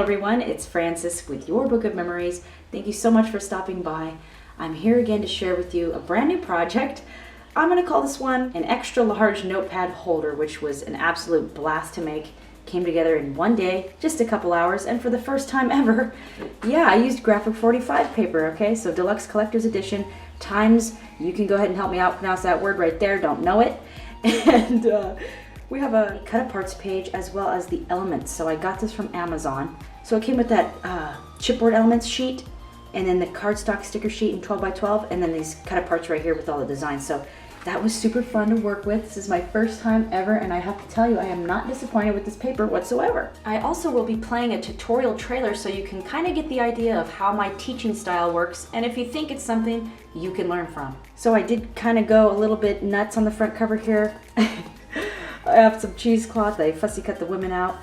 everyone, it's Frances with Your Book of Memories. Thank you so much for stopping by. I'm here again to share with you a brand new project. I'm going to call this one an extra large notepad holder, which was an absolute blast to make. Came together in one day, just a couple hours, and for the first time ever, I used graphic 45 paper, okay? So deluxe collector's edition, times, you can go ahead and help me out, pronounce that word right there, don't know it. And we have a cut aparts page as well as the elements. So I got this from Amazon. So it came with that chipboard elements sheet, and then the cardstock sticker sheet in 12 by 12, and then these cut aparts right here with all the designs. So that was super fun to work with. This is my first time ever, and I have to tell you, I am not disappointed with this paper whatsoever. I also will be playing a tutorial trailer so you can kind of get the idea of how my teaching style works, and if you think it's something you can learn from. So I did kind of go a little bit nuts on the front cover here. I have some cheesecloth, I fussy cut the women out.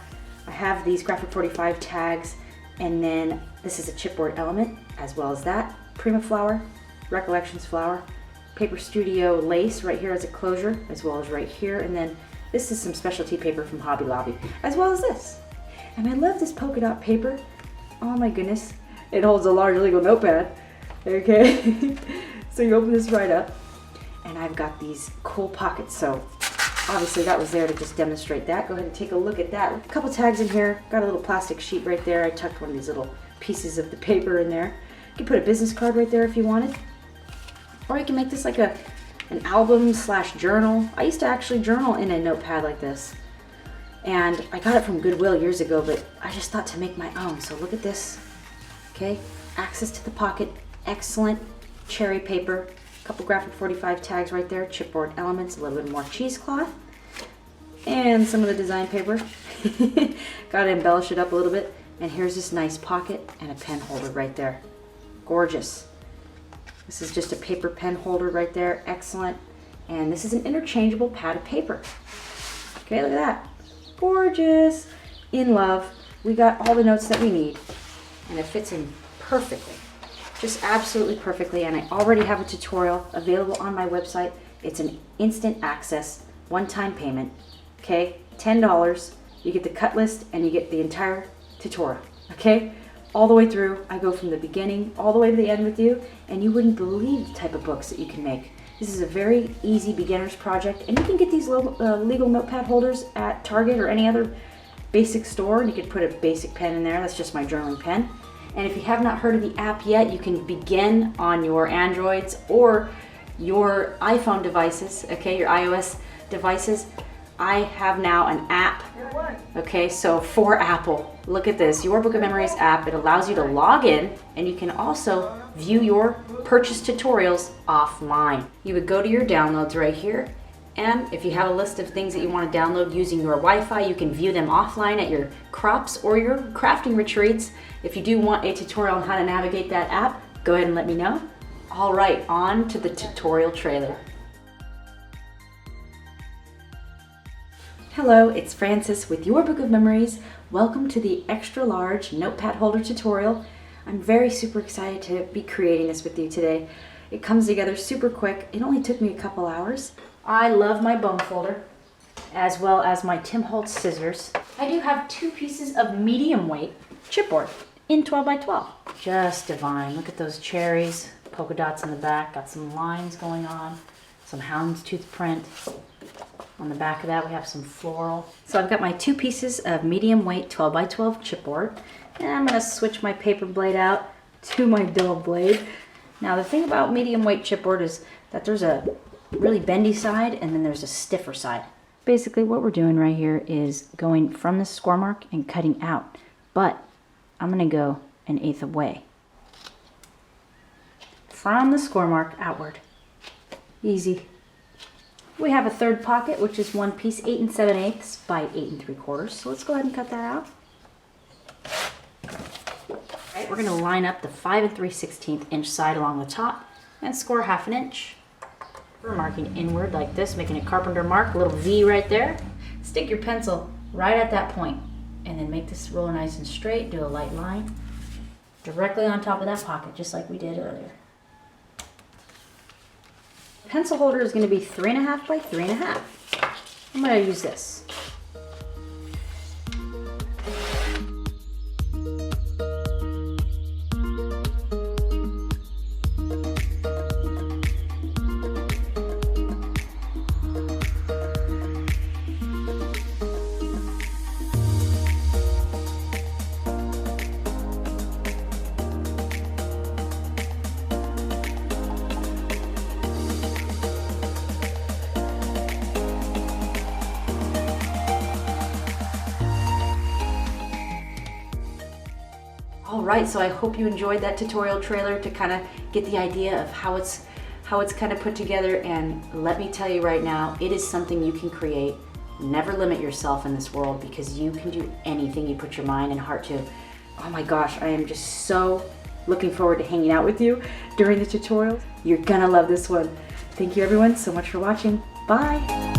I have these graphic 45 tags, and then this is a chipboard element, as well as that. Prima flower, Recollections flower, Paper Studio lace right here as a closure, as well as right here, and then this is some specialty paper from Hobby Lobby, as well as this. And I love this polka dot paper. Oh my goodness, it holds a large legal notepad, okay? So you open this right up, and I've got these cool pockets, so obviously that was there to just demonstrate that. Go ahead and take a look at that. A couple tags in here, got a little plastic sheet right there. I tucked one of these little pieces of the paper in there. You can put a business card right there if you wanted. Or you can make this like an album / journal. I used to actually journal in a notepad like this. And I got it from Goodwill years ago, but I just thought to make my own. So look at this, okay? Access to the pocket, excellent cherry paper. Couple graphic 45 tags right there, chipboard elements, a little bit more cheesecloth, and some of the design paper. Gotta embellish it up a little bit. And here's this nice pocket and a pen holder right there. Gorgeous. This is just a paper pen holder right there, excellent. And this is an interchangeable pad of paper. Okay, look at that. Gorgeous. In love. We got all the notes that we need, and it fits in perfectly. Just absolutely perfectly, and I already have a tutorial available on my website. It's an instant access, one-time payment, okay? $10, you get the cut list and you get the entire tutorial, okay? All the way through. I go from the beginning all the way to the end with you, and you wouldn't believe the type of books that you can make. This is a very easy beginner's project, and you can get these legal notepad holders at Target or any other basic store, and you could put a basic pen in there. That's just my journaling pen. And if you have not heard of the app yet, you can begin on your Androids or your iPhone devices, okay, your iOS devices. I have now an app, okay, so for Apple. Look at this, Your Book of Memories app. It allows you to log in, and you can also view your purchase tutorials offline. You would go to your downloads right here, and if you have a list of things that you want to download using your Wi-Fi, you can view them offline at your crops or your crafting retreats. If you do want a tutorial on how to navigate that app, go ahead and let me know. All right, on to the tutorial trailer. Hello, it's Frances with Your Book of Memories. Welcome to the extra large notepad holder tutorial. I'm very super excited to be creating this with you today. It comes together super quick. It only took me a couple hours. I love my bone folder, as well as my Tim Holtz scissors. I do have 2 pieces of medium weight chipboard in 12 by 12. Just divine. Look at those cherries, polka dots in the back, got some lines going on, some houndstooth print. On the back of that we have some floral. So I've got my 2 pieces of medium weight 12 by 12 chipboard, and I'm going to switch my paper blade out to my dull blade. Now the thing about medium weight chipboard is that there's a really bendy side and then there's a stiffer side. Basically what we're doing right here is going from the score mark and cutting out, but I'm going to go 1/8 away from the score mark outward. Easy. We have a third pocket, which is 1 piece 8 7/8 by 8 3/4. So let's go ahead and cut that out. All right, we're going to line up the 5 3/16 inch side along the top and score 1/2 inch. We're marking inward like this, making a carpenter mark, a little V right there. Stick your pencil right at that point, and then make this roller nice and straight. Do a light line directly on top of that pocket, just like we did earlier. Pencil holder is going to be 3.5 by 3.5. I'm going to use this. right, so I hope you enjoyed that tutorial trailer to kind of get the idea of how it's kind of put together. And let me tell you right now, it is something you can create. Never limit yourself in this world, because you can do anything you put your mind and heart to. Oh my gosh, I am just so looking forward to hanging out with you during the tutorial. You're gonna love this one. Thank you everyone so much for watching. Bye.